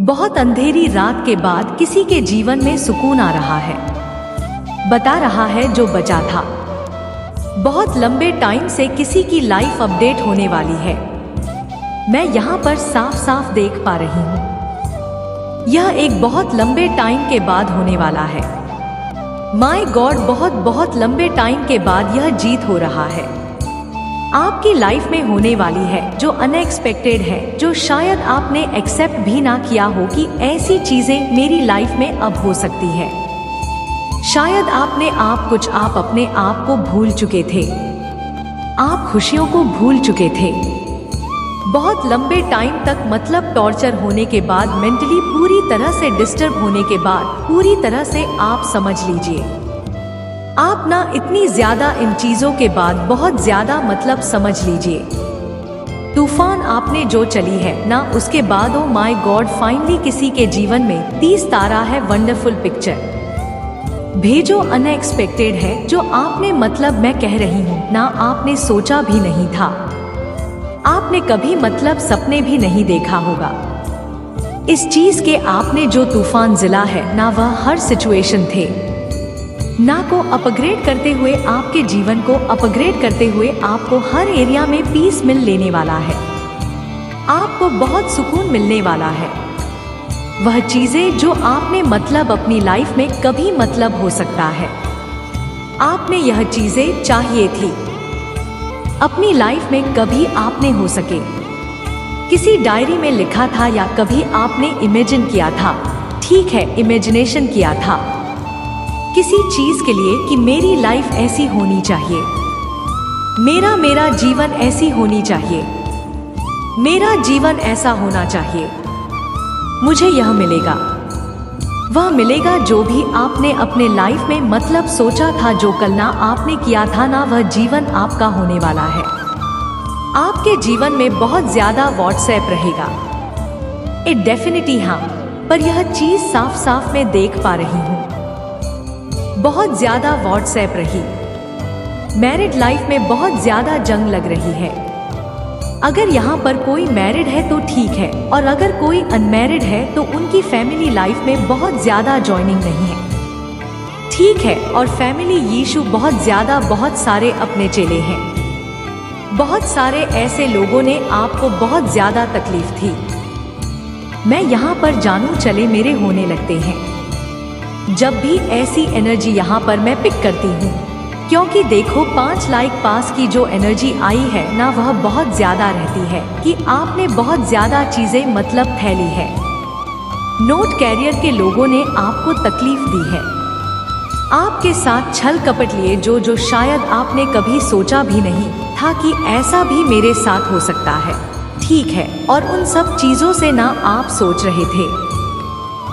बहुत अंधेरी रात के बाद किसी के जीवन में सुकून आ रहा है। बता रहा है जो बचा था। बहुत लंबे टाइम से किसी की लाइफ अपडेट होने वाली है। मैं यहाँ पर साफ साफ देख पा रही हूँ। यह एक बहुत लंबे टाइम के बाद होने वाला है। माय गॉड, बहुत लंबे टाइम के बाद यह जीत हो रहा है। आपकी लाइफ में होने वाली है जो अनएक्सपेक्टेड है, जो शायद आपने एक्सेप्ट भी ना किया हो कि ऐसी चीजें मेरी लाइफ में अब हो सकती है। शायद आप अपने आप को भूल चुके थे। आप खुशियों को भूल चुके थे। बहुत लंबे टाइम तक, मतलब टॉर्चर होने के बाद, मेंटली पूरी तरह से डिस्टर्ब होने के बाद, पूरी तरह से आप समझ लीजिए आप ना इतनी ज्यादा इन चीजों के बाद बहुत ज्यादा, मतलब समझ लीजिए तूफान आपने जो चली है ना, उसके बाद ओ माय गॉड, फाइनली किसी के जीवन में 30 तारा है। वंडरफुल पिक्चर भेजो, अनएक्सपेक्टेड है जो आपने, मतलब मैं कह रही हूँ ना, आपने सोचा भी नहीं था। आपने कभी, मतलब सपने भी नहीं देखा होगा इस चीज के। आपने जो तूफान जिला है ना, वह हर सिचुएशन थे ना को अपग्रेड करते हुए, आपके जीवन को अपग्रेड करते हुए आपको हर एरिया में पीस मिल लेने वाला है। आपको बहुत सुकून मिलने वाला है। वह चीजें जो आपने, मतलब अपनी लाइफ में कभी, मतलब हो सकता है आपने यह चीजें चाहिए थी अपनी लाइफ में, कभी आपने हो सके किसी डायरी में लिखा था या कभी आपने इमेजिन किया था। ठीक है, इमेजिनेशन किया था किसी चीज के लिए कि मेरी लाइफ ऐसी होनी चाहिए, मेरा जीवन ऐसी होनी चाहिए, मेरा जीवन ऐसा होना चाहिए, मुझे यह मिलेगा, वह मिलेगा। जो भी आपने अपने लाइफ में, मतलब सोचा था, जो कल्पना आपने किया था ना, वह जीवन आपका होने वाला है। आपके जीवन में बहुत ज्यादा व्हाट्सएप रहेगा, इट डेफिनेटली हाँ, पर यह चीज साफ साफ मैं देख पा रही हूँ। बहुत ज्यादा व्हाट्सएप रही। मैरिड लाइफ में बहुत ज्यादा जंग लग रही है। अगर यहाँ पर कोई मैरिड है तो ठीक है, और अगर कोई अनमैरिड है तो उनकी फैमिली लाइफ में बहुत ज्यादा जॉइनिंग नहीं है। ठीक है, और फैमिली यीशु बहुत ज्यादा, बहुत सारे अपने चेले हैं। बहुत सारे ऐसे लोगों ने आपको बहुत ज्यादा तकलीफ थी। मैं यहाँ पर जानू चले मेरे होने लगते हैं जब भी ऐसी एनर्जी यहाँ पर मैं पिक करती हूँ, क्योंकि देखो 5 लाइक पास की जो एनर्जी आई है ना, वह बहुत ज्यादा रहती है कि आपने बहुत ज्यादा चीजें, मतलब फैली है। नोट कैरियर के लोगों ने आपको तकलीफ दी है, आपके साथ छल कपट लिए, जो शायद आपने कभी सोचा भी नहीं था कि ऐसा भी मेरे साथ हो सकता है। ठीक है, और उन सब चीजों से ना आप सोच रहे थे,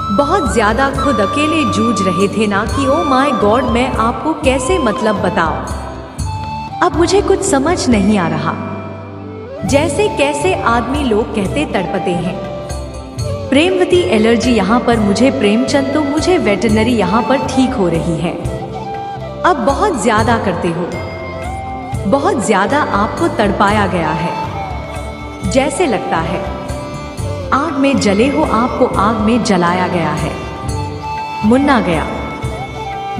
बहुत ज्यादा खुद अकेले जूझ रहे थे ना कि ओ माय गॉड, मैं आपको कैसे, मतलब बताओ। अब मुझे कुछ समझ नहीं आ रहा। जैसे कैसे आदमी लोग कहते तड़पते हैं। प्रेमवती एलर्जी यहाँ पर मुझे, प्रेमचंद तो मुझे वेटरनरी यहाँ पर ठीक हो रही है। अब बहुत ज्यादा करते हो, बहुत ज्यादा आपको तड़पाया गया है। जैसे लगता है आग में जले हो, आपको आग में जलाया गया है, मुन्ना गया।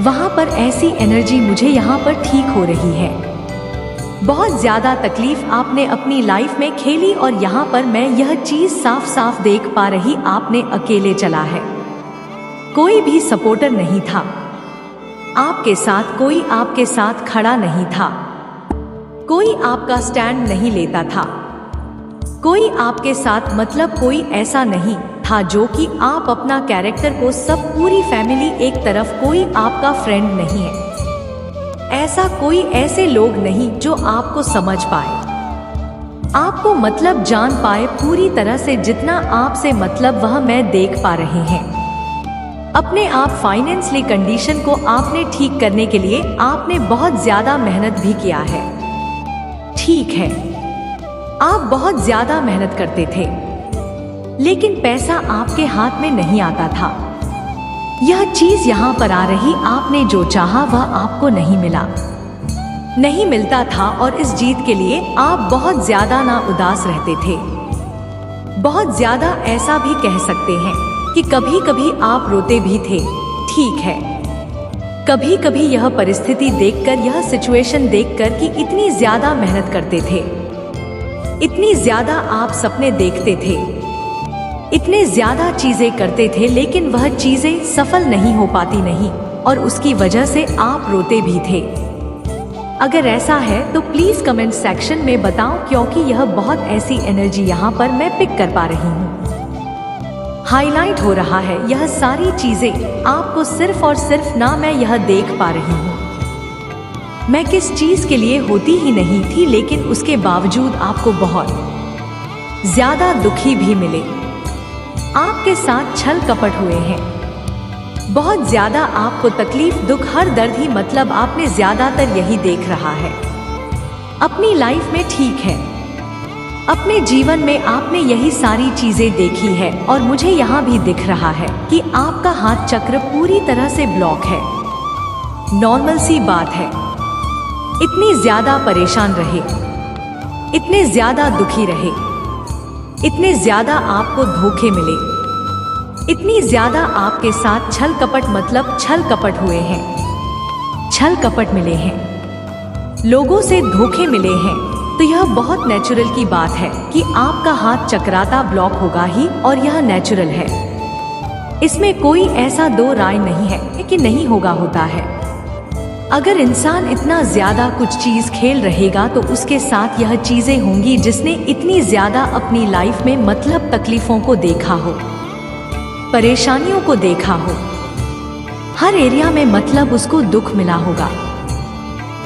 वहां पर ऐसी एनर्जी मुझे यहाँ पर ठीक हो रही है। बहुत ज्यादा तकलीफ आपने अपनी लाइफ में खेली, और यहाँ पर मैं यह चीज साफ साफ देख पा रही, आपने अकेले चला है। कोई भी सपोर्टर नहीं था आपके साथ, कोई आपके साथ खड़ा नहीं था, कोई आपका स्टैंड नहीं लेता था, कोई आपके साथ, मतलब कोई ऐसा नहीं था जो कि आप अपना कैरेक्टर को, सब पूरी फैमिली एक तरफ, कोई आपका फ्रेंड नहीं है। ऐसा कोई, ऐसे लोग नहीं जो आपको समझ पाए, आपको मतलब जान पाए पूरी तरह से, जितना आपसे मतलब, वह मैं देख पा रहे हैं। अपने आप फाइनेंशियली कंडीशन को आपने ठीक करने के लिए आपने बहुत ज्यादा मेहनत भी किया है। ठीक है, आप बहुत ज्यादा मेहनत करते थे, लेकिन पैसा आपके हाथ में नहीं आता था। यह चीज यहाँ पर आ रही, आपने जो चाहा वह आपको नहीं मिला, नहीं मिलता था, और इस जीत के लिए आप बहुत ज्यादा ना उदास रहते थे। बहुत ज्यादा ऐसा भी कह सकते हैं कि कभी कभी आप रोते भी थे। ठीक है, कभी कभी यह परिस्थिति देखकर, यह सिचुएशन देखकर कि इतनी ज्यादा मेहनत करते थे, इतनी ज्यादा आप सपने देखते थे, इतने ज्यादा चीजें करते थे, लेकिन वह चीजें सफल नहीं हो पाती नहीं, और उसकी वजह से आप रोते भी थे। अगर ऐसा है तो प्लीज कमेंट सेक्शन में बताओ, क्योंकि यह बहुत ऐसी एनर्जी यहाँ पर मैं पिक कर पा रही हूँ। हाईलाइट हो रहा है यह सारी चीजें आपको सिर्फ और सिर्फ ना मैं यह देख पा रही हूँ। मैं किस चीज के लिए होती ही नहीं थी, लेकिन उसके बावजूद आपको बहुत ज्यादा दुखी भी मिले। आपके साथ छल कपट हुए हैं, बहुत ज्यादा आपको तकलीफ, दुख, हर दर्द ही, मतलब आपने ज्यादातर यही देख रहा है अपनी लाइफ में। ठीक है, अपने जीवन में आपने यही सारी चीजें देखी है, और मुझे यहाँ भी दिख रहा है कि आपका हाथ चक्र पूरी तरह से ब्लॉक है। नॉर्मल सी बात है, इतनी ज्यादा परेशान रहे, इतने ज्यादा दुखी रहे, इतने ज्यादा आपको धोखे मिले, इतनी ज्यादा आपके साथ छल कपट, मतलब छल कपट हुए हैं, छल कपट मिले हैं, लोगों से धोखे मिले हैं, तो यह बहुत नेचुरल की बात है कि आपका हाथ चकराता ब्लॉक होगा ही, और यह नेचुरल है। इसमें कोई ऐसा दो राय नहीं है कि नहीं होगा, होता है। अगर इंसान इतना ज्यादा कुछ चीज खेल रहेगा तो उसके साथ यह चीजें होंगी, जिसने इतनी ज्यादा अपनी लाइफ में, मतलब तकलीफों को देखा हो, परेशानियों को देखा हो, हर एरिया में, मतलब उसको दुख मिला होगा,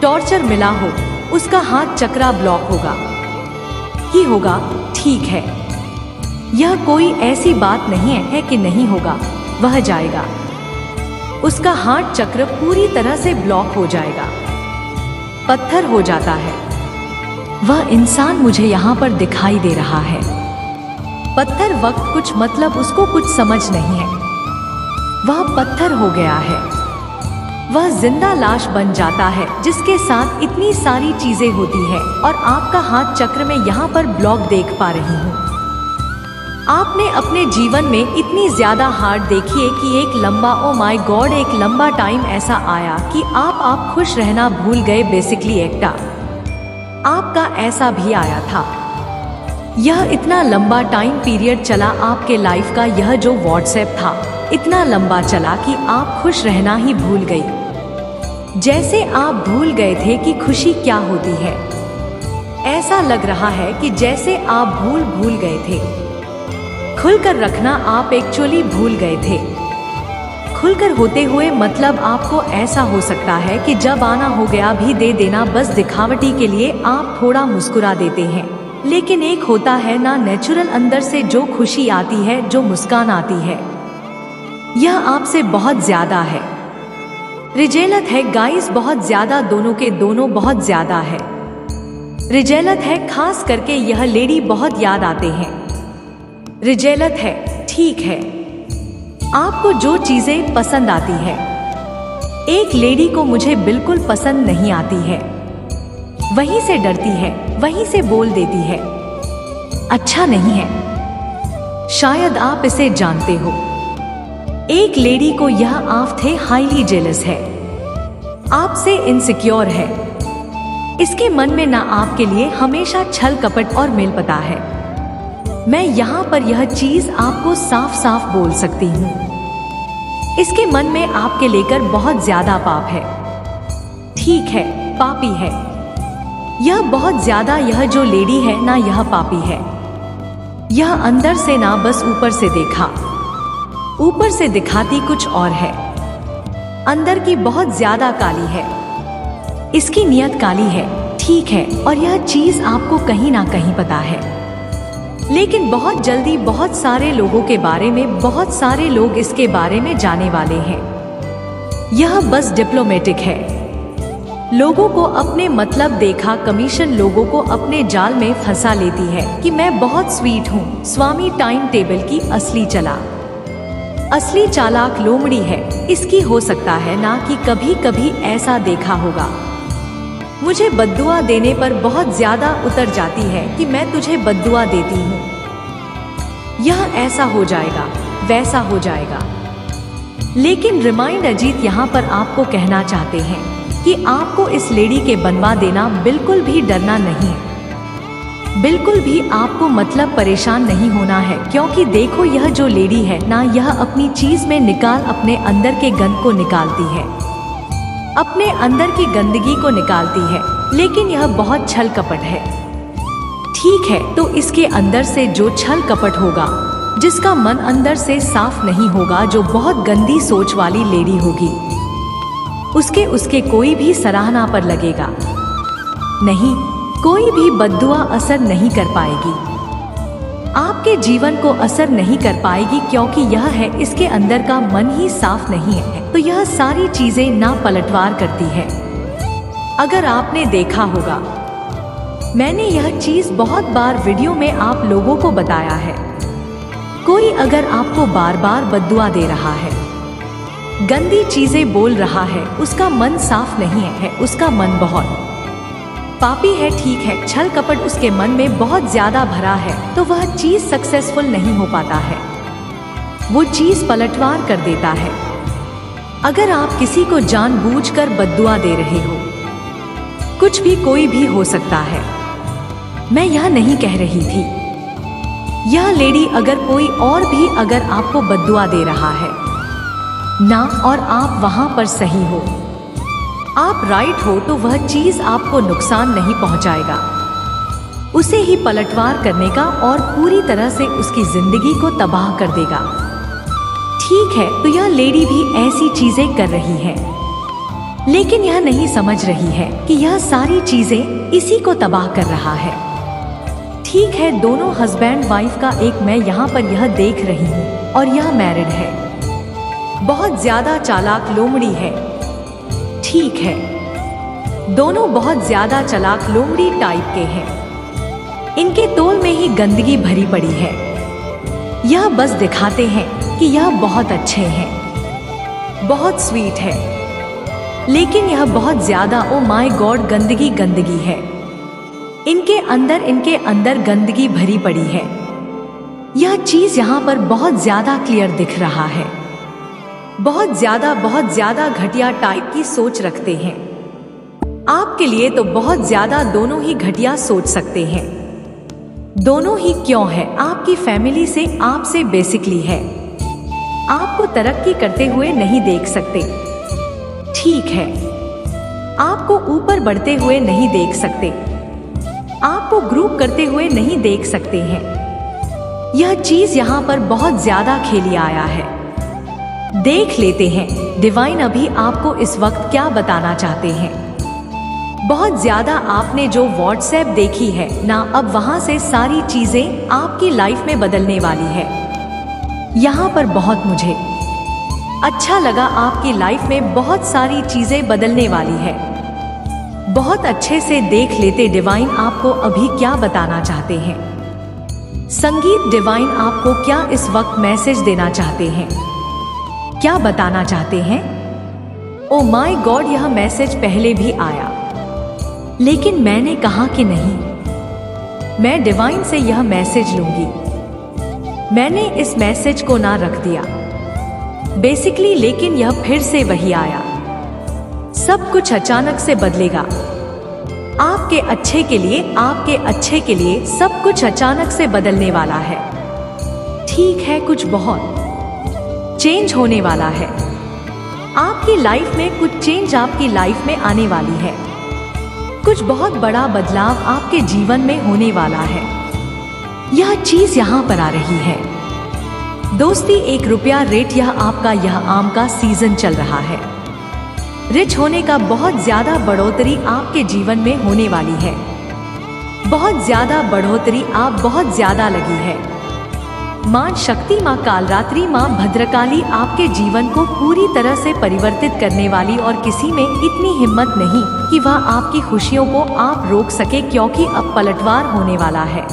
टॉर्चर मिला हो, उसका हाथ चक्रा ब्लॉक होगा ही होगा। ठीक है, यह कोई ऐसी बात नहीं है कि नहीं होगा, वह जाएगा, उसका हाथ चक्र पूरी तरह से ब्लॉक हो जाएगा, पत्थर हो जाता है। वह इंसान मुझे यहाँ पर दिखाई दे रहा है, पत्थर वक्त कुछ, मतलब उसको कुछ समझ नहीं है, वह पत्थर हो गया है, वह जिंदा लाश बन जाता है, जिसके साथ इतनी सारी चीजें होती है, और आपका हाथ चक्र में यहाँ पर ब्लॉक देख पा रही हूँ। आपने अपने जीवन में इतनी ज्यादा हार देखी है कि एक लंबा, ओ माय गॉड, एक लंबा टाइम ऐसा आया कि आप खुश रहना भूल गए। बेसिकली एकटा आपका ऐसा भी आया था। यह इतना लंबा टाइम पीरियड चला आपके लाइफ का, यह जो व्हाट्सएप था इतना लंबा चला कि आप खुश रहना ही भूल गई। जैसे आप भूल गए थे कि खुशी क्या होती है। ऐसा लग रहा है कि जैसे आप भूल गए थे। खुलकर रखना आप एक्चुअली भूल गए थे। खुलकर होते हुए मतलब आपको ऐसा हो सकता है कि जब आना हो गया भी दे देना, बस दिखावटी के लिए आप थोड़ा मुस्कुरा देते हैं, लेकिन एक होता है ना नेचुरल अंदर से जो खुशी आती है, जो मुस्कान आती है, यह आपसे बहुत ज्यादा है। रिजेलत है गाइस, बहुत ज्यादा, दोनों के दोनों बहुत ज्यादा है। रिजेलत है, खास करके यह लेडी बहुत याद आते हैं। रिजेलत है, ठीक है, आपको जो चीजें पसंद आती है, एक लेडी को मुझे बिल्कुल पसंद नहीं आती है, वहीं से डरती है, वहीं से बोल देती है, अच्छा नहीं है। शायद आप इसे जानते हो। एक लेडी को यह आप थे हाईली जेलस है, आपसे इनसिक्योर है, इसके मन में ना आपके लिए हमेशा छल कपट और मेल पता है। मैं यहाँ पर यह चीज आपको साफ साफ बोल सकती हूँ, इसके मन में आपके लेकर बहुत ज्यादा पाप है। ठीक है, पापी है यह बहुत ज्यादा। यह जो लेडी है ना, यह पापी है। यह अंदर से ना बस ऊपर से देखा, ऊपर से दिखाती कुछ और है, अंदर की बहुत ज्यादा काली है, इसकी नियत काली है। ठीक है, और यह चीज आपको कहीं ना कहीं पता है, लेकिन बहुत जल्दी बहुत सारे लोगों के बारे में, बहुत सारे लोग इसके बारे में जाने वाले हैं। यह बस डिप्लोमेटिक है, लोगों को अपने मतलब देखा कमीशन लोगों को अपने जाल में फंसा लेती है कि मैं बहुत स्वीट हूँ। स्वामी टाइम टेबल की असली असली चालाक लोमड़ी है। इसकी हो सकता है ना कि कभी कभी ऐसा देखा होगा, मुझे बद्दुआ देने पर बहुत ज्यादा उतर जाती है कि मैं तुझे बद्दुआ देती हूँ। यह ऐसा हो जाएगा, वैसा हो जाएगा। लेकिन रिमाइंड अजीत यहाँ पर आपको कहना चाहते हैं कि आपको इस लेडी के बनवा देना बिल्कुल भी डरना नहीं है, बिल्कुल भी आपको मतलब परेशान नहीं होना है, क्योंकि देखो यह जो लेडी है ना, यह अपनी चीज में अपने अंदर के गंद को निकालती है, अपने अंदर की गंदगी को निकालती है, लेकिन यह बहुत छल कपट है। ठीक है, तो इसके अंदर से जो छल कपट होगा, जिसका मन अंदर से साफ नहीं होगा, जो बहुत गंदी सोच वाली लेडी होगी, उसके कोई भी सराहना पर लगेगा नहीं, कोई भी बद्दुआ असर नहीं कर पाएगी, आपके जीवन को असर नहीं कर पाएगी, क्योंकि यह है इसके अंदर का मन ही साफ नहीं है, तो यह सारी चीजें ना पलटवार करती है। अगर आपने देखा होगा, मैंने यह चीज बहुत बार वीडियो में आप लोगों को बताया है, कोई अगर आपको बार बार बद्दुआ दे रहा है, गंदी चीजें बोल रहा है, उसका मन साफ नहीं है, उसका मन बहुत पापी है, ठीक है, छल कपट उसके मन में बहुत ज्यादा भरा है, तो वह चीज सक्सेसफुल नहीं हो पाता है, वो चीज पलटवार कर देता है। अगर आप किसी को जानबूझकर बद्दुआ दे रहे हो, कुछ भी कोई भी हो सकता है, मैं यह नहीं कह रही थी, यह लेडी अगर कोई और भी अगर आपको बद्दुआ दे रहा है ना, और आप वहां पर सही हो, आप राइट हो, तो वह चीज आपको नुकसान नहीं पहुंचाएगा, उसे ही पलटवार करने का और पूरी तरह से उसकी जिंदगी को तबाह कर देगा। ठीक है, तो यह लेडी भी ऐसी चीजें कर रही है, लेकिन यह नहीं समझ रही है कि यह सारी चीजें इसी को तबाह कर रहा है। ठीक है, दोनों हस्बैंड वाइफ का एक मैं यहाँ पर यह देख रही हूँ, और यह मैरिड है, बहुत ज्यादा चालाक लोमड़ी है। ठीक है, दोनों बहुत ज्यादा चालाक लोमड़ी टाइप के हैं, इनके तोल में ही गंदगी भरी पड़ी है, यह बस दिखाते हैं कि यह बहुत अच्छे हैं, बहुत स्वीट है, लेकिन यह बहुत ज्यादा ओ माय गॉड गंदगी है, इनके अंदर गंदगी भरी पड़ी है। यह चीज यहाँ पर बहुत ज्यादा क्लियर दिख रहा है, बहुत ज्यादा घटिया टाइप की सोच रखते हैं, आपके लिए तो बहुत ज्यादा दोनों ही घटिया सोच सकते हैं। दोनों ही क्यों है, आपकी फैमिली से आपसे बेसिकली है, आपको तरक्की करते हुए नहीं देख सकते। ठीक है, आपको ऊपर बढ़ते हुए नहीं देख सकते, आपको ग्रुप करते हुए नहीं देख सकते हैं। यह चीज यहाँ पर बहुत ज्यादा खेली आया है। देख लेते हैं डिवाइन अभी आपको इस वक्त क्या बताना चाहते हैं। बहुत ज्यादा आपने जो व्हाट्सएप देखी है ना, अब वहां से सारी चीजें आपकी लाइफ में बदलने वाली है। यहाँ पर बहुत मुझे अच्छा लगा, आपकी लाइफ में बहुत सारी चीजें बदलने वाली है। बहुत अच्छे से देख लेते डिवाइन आपको अभी क्या बताना चाहते हैं। संगीत डिवाइन आपको क्या इस वक्त मैसेज देना चाहते हैं, क्या बताना चाहते हैं। ओ माय गॉड, यह मैसेज पहले भी आया, लेकिन मैंने कहा कि नहीं, मैं डिवाइन से यह मैसेज लूंगी, मैंने इस मैसेज को ना रख दिया बेसिकली, लेकिन यह फिर से वही आया। सब कुछ अचानक से बदलेगा, आपके अच्छे के लिए, आपके अच्छे के लिए सब कुछ अचानक से बदलने वाला है। ठीक है, कुछ बहुत चेंज होने वाला है, आपकी लाइफ में कुछ चेंज आपकी लाइफ में आने वाली है, कुछ बहुत बड़ा बदलाव आपके जीवन में होने वाला है। यह चीज यहाँ पर आ रही है। दोस्ती ₹1 रेट, यह आपका यह आम का सीजन चल रहा है। रिच होने का बहुत ज्यादा बढ़ोतरी आपके जीवन में होने वाली है, बहुत ज्यादा बढ़ोतरी आप बहुत ज्यादा लगी है। मां शक्ति, मां कालरात्रि, मां भद्रकाली आपके जीवन को पूरी तरह से परिवर्तित करने वाली, और किसी में इतनी हिम्मत नहीं कि वह आपकी खुशियों को आप रोक सके, क्योंकि अब पलटवार होने वाला है।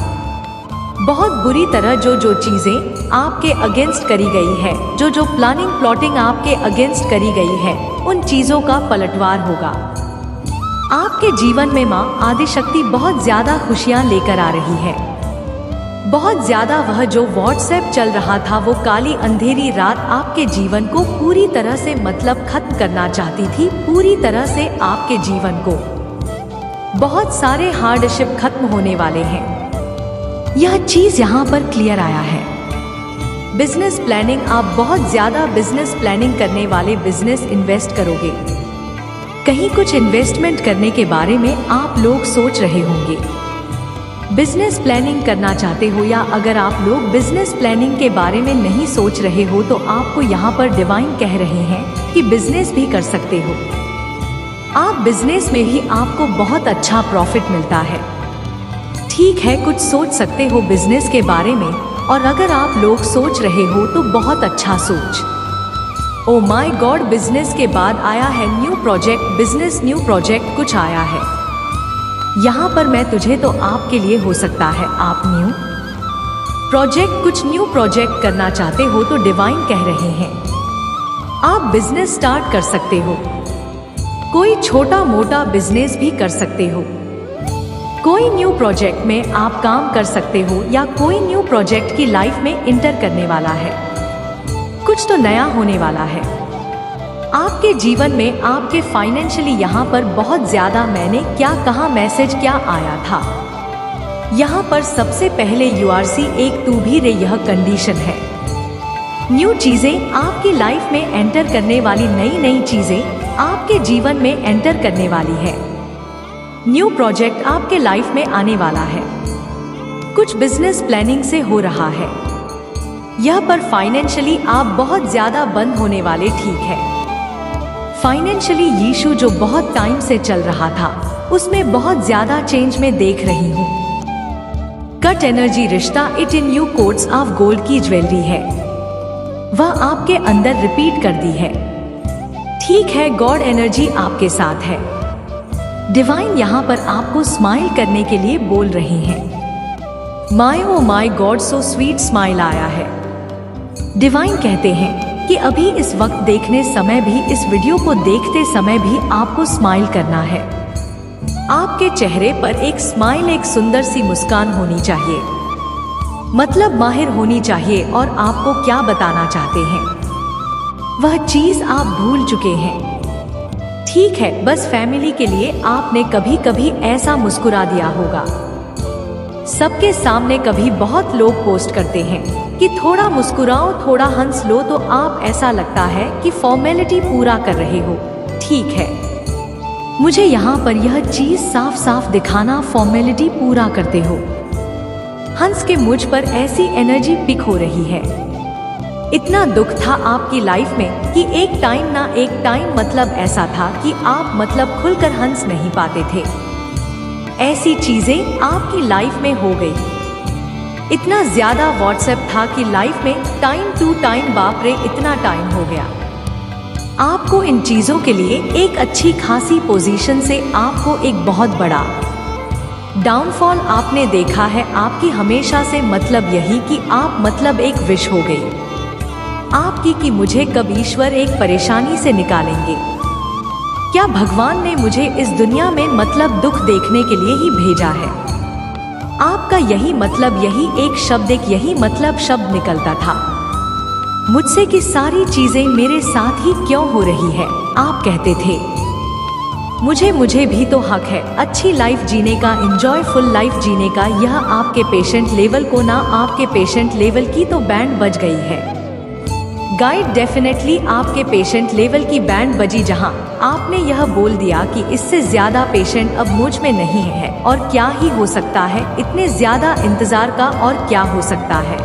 बहुत बुरी तरह जो चीजें आपके अगेंस्ट करी गई है, जो प्लानिंग प्लॉटिंग आपके अगेंस्ट करी गई है, उन चीजों का पलटवार होगा। आपके जीवन में मां आदिशक्ति बहुत ज्यादा खुशियां लेकर आ रही है। बहुत ज्यादा वह जो व्हाट्सएप चल रहा था, वो काली अंधेरी रात आपके जीवन को पूरी तरह से मतलब खत्म करना चाहती थी, पूरी तरह से आपके जीवन को। बहुत सारे हार्डशिप खत्म होने वाले हैं, यह चीज यहाँ पर क्लियर आया है। बिजनेस प्लानिंग, आप बहुत ज्यादा बिजनेस प्लानिंग करने वाले, बिजनेस इन्वेस्ट करोगे। कहीं कुछ इन्वेस्टमेंट करने के बारे में आप लोग सोच रहे होंगे। बिजनेस प्लानिंग करना चाहते हो, या अगर आप लोग बिजनेस प्लानिंग के बारे में नहीं सोच रहे हो तो आपको यहाँ पर डिवाइन कह रहे हैं कि बिजनेस भी कर सकते हो। आप बिजनेस में भी आपको बहुत अच्छा प्रॉफिट मिलता है। ठीक है, कुछ सोच सकते हो बिजनेस के बारे में, और अगर आप लोग सोच रहे हो तो बहुत अच्छा सोच। ओ माय गॉड, बिजनेस के बाद आया है new project, business new project कुछ आया है यहाँ पर। मैं तुझे तो आपके लिए हो सकता है आप न्यू प्रोजेक्ट, कुछ न्यू प्रोजेक्ट करना चाहते हो तो डिवाइन कह रहे हैं आप बिजनेस स्टार्ट कर सकते हो। कोई छोटा मोटा बिजनेस भी कर सकते हो। कोई न्यू प्रोजेक्ट में आप काम कर सकते हो, या कोई न्यू प्रोजेक्ट की लाइफ में इंटर करने वाला है। कुछ तो नया होने वाला है आपके जीवन में। आपके फाइनेंशियली यहाँ पर बहुत ज्यादा, मैंने क्या कहा, मैसेज क्या आया था यहाँ पर। सबसे पहले यूआरसी एक तू भी रे, यह कंडीशन है। न्यू चीजें आपकी लाइफ में एंटर करने वाली, नई नई चीजें आपके जीवन में एंटर करने वाली है। न्यू प्रोजेक्ट आपके लाइफ में आने वाला है। कुछ बिजनेस प्लानिंग से हो रहा है यह पर। फाइनेंशियली आप बहुत ज्यादा बंद होने वाले, ठीक है। फाइनेंशियली यीशु जो बहुत टाइम से चल रहा था, उसमें बहुत ज्यादा चेंज में देख रही हूँ। कट एनर्जी रिश्ता, it in you quotes of gold की ज्वेलरी है, वह आपके अंदर रिपीट कर दी है। ठीक है, गॉड एनर्जी आपके साथ है। डिवाइन यहाँ पर आपको स्माइल करने के लिए बोल रही हैं। My oh my God, so sweet smile आया है। डिवाइन कहते हैं कि अभी इस वक्त देखने समय भी, इस वीडियो को देखते समय भी आपको स्माइल करना है। आपके चेहरे पर एक स्माइल, एक सुंदर सी मुस्कान होनी चाहिए, मतलब माहिर होनी चाहिए। और आपको क्या बताना चाहते हैं वह चीज आप भूल चुके हैं। ठीक है, बस फैमिली के लिए आपने कभी कभी ऐसा मुस्कुरा दिया होगा। सबके सामने कभी बहुत लोग पोस्ट करते हैं कि थोड़ा मुस्कुराओ, थोड़ा हंस लो, तो आप ऐसा लगता है कि फॉर्मेलिटी पूरा कर रहे हो। ठीक है, मुझे यहाँ पर यह चीज साफ साफ दिखाना, फॉर्मेलिटी पूरा करते हो। हंस के मुझ पर ऐसी एनर्जी पिक हो रही है। इतना दुख था आपकी लाइफ में कि एक टाइम ना एक टाइम, मतलब ऐसा था कि आप मतलब खुलकर हंस नहीं पाते थे। ऐसी चीजें आपकी लाइफ में हो गई। इतना ज्यादा व्हाट्सएप था कि लाइफ में टाइम टू टाइम, बाप रे इतना टाइम हो गया। आपको इन चीजों के लिए एक अच्छी खासी पोजीशन से आपको एक बहुत बड़ा डाउनफॉल आपने देखा है आपकी हमेशा से। मतलब यही कि आप मतलब एक विश हो गई आपकी कि मुझे कब ईश्वर एक परेशानी से निकालेंगे। क्या भगवान ने मुझे इस दुनिया में मतलब दुख देखने के लिए ही भेजा है। आपका यही मतलब, यही एक शब्द, एक यही मतलब शब्द निकलता था मुझसे कि सारी चीजें मेरे साथ ही क्यों हो रही है। आप कहते थे मुझे भी तो हक है अच्छी लाइफ जीने का, एंजॉयफुल लाइफ जीने का। यह आपके पेशेंट लेवल को ना, आपके पेशेंट लेवल की तो बैंड बज गई है। गाइड डेफिनेटली आपके पेशेंट लेवल की बैंड बजी, जहां आपने यह बोल दिया कि इससे ज्यादा पेशेंट अब मुझ में नहीं है। और क्या ही हो सकता है इतने ज्यादा इंतजार का, और क्या हो सकता है।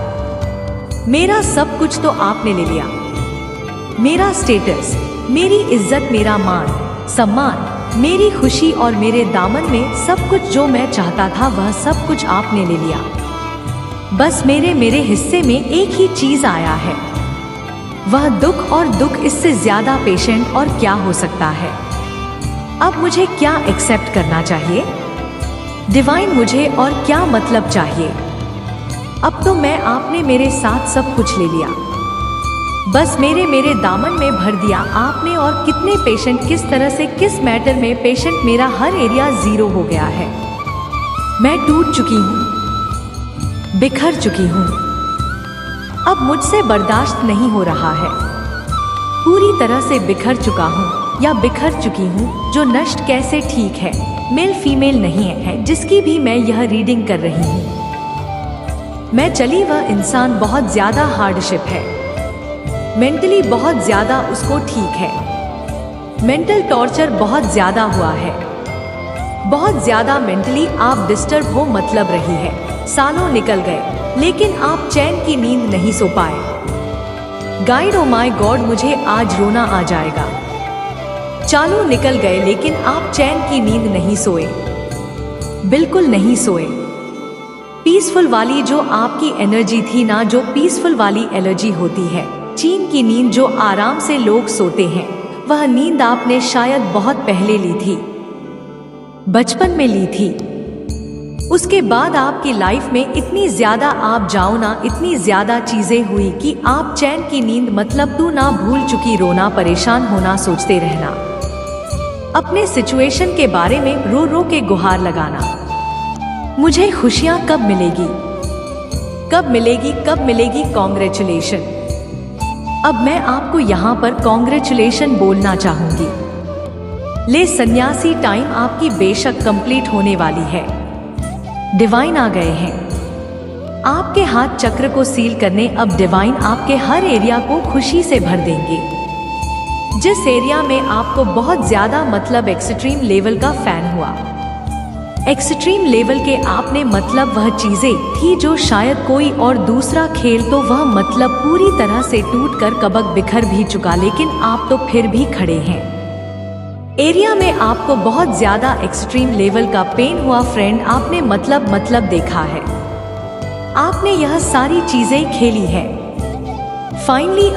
मेरा सब कुछ तो आपने ले लिया, मेरा स्टेटस, मेरी इज्जत, मेरा मान सम्मान, मेरी खुशी और मेरे दामन में सब कुछ जो मैं चाहता था वह सब कुछ आपने ले लिया। बस मेरे हिस्से में एक ही चीज आया है, वह दुख। और दुख इससे ज्यादा पेशेंट और क्या हो सकता है। अब मुझे क्या एक्सेप्ट करना चाहिए डिवाइन, मुझे और क्या मतलब चाहिए। अब तो मैं, आपने मेरे साथ सब कुछ ले लिया, बस मेरे दामन में भर दिया आपने। और कितने पेशेंट, किस तरह से, किस मैटर में पेशेंट, मेरा हर एरिया जीरो हो गया है। मैं टूट चुकी हूँ, बिखर चुकी हूँ। अब मुझसे बर्दाश्त नहीं हो रहा है। पूरी तरह से बिखर चुका हूँ या बिखर चुकी हूँ। जो नष्ट कैसे ठीक है, मेल फीमेल नहीं है जिसकी भी मैं यह रीडिंग कर रही हूँ। मैं चली वह इंसान बहुत ज्यादा हार्डशिप है। मेंटली बहुत ज्यादा उसको ठीक है। मेंटल टॉर्चर बहुत ज्यादा हुआ है। बहुत ज्यादा मेंटली आप डिस्टर्ब हो मतलब रही है। सालों निकल गए लेकिन आप चैन की नींद नहीं सो पाए। गाइड ओ माय गॉड, मुझे आज रोना आ जाएगा। चालू निकल गए लेकिन आप चैन की नींद नहीं सोए, बिल्कुल नहीं सोए। पीसफुल वाली जो आपकी एनर्जी थी ना, जो पीसफुल वाली एनर्जी होती है, चैन की नींद जो आराम से लोग सोते हैं, वह नींद आपने शायद बहुत पहले ली थी, बचपन में ली थी। उसके बाद आपकी लाइफ में इतनी ज्यादा आप जाओ ना, इतनी ज्यादा चीजें हुई कि आप चैन की नींद मतलब तू ना भूल चुकी। रोना, परेशान होना, सोचते रहना, अपने सिचुएशन के बारे में रो रो के गुहार लगाना। मुझे खुशियां कब मिलेगी, कब मिलेगी, कब मिलेगी। कॉन्ग्रेचुलेशन। अब मैं आपको यहाँ पर कॉन्ग्रेचुलेशन बोलना चाहूंगी। ले सन्यासी, टाइम आपकी बेशक कंप्लीट होने वाली है। डिवाइन आ गए हैं आपके हाथ चक्र को सील करने। अब डिवाइन आपके हर एरिया को खुशी से भर देंगे। जिस एरिया में आपको बहुत ज्यादा मतलब एक्सट्रीम लेवल का फैन हुआ, एक्सट्रीम लेवल के आपने मतलब वह चीजें थी जो शायद कोई और दूसरा खेल तो वह मतलब पूरी तरह से टूट कर कबक बिखर भी चुका, लेकिन आप तो फिर भी खड़े हैं। एरिया में आपको बहुत ज्यादा एक्सट्रीम लेवल का पेन हुआ फ्रेंड, आपने मतलब देखा है, आपने यह सारी चीजें खेली है। फाइनली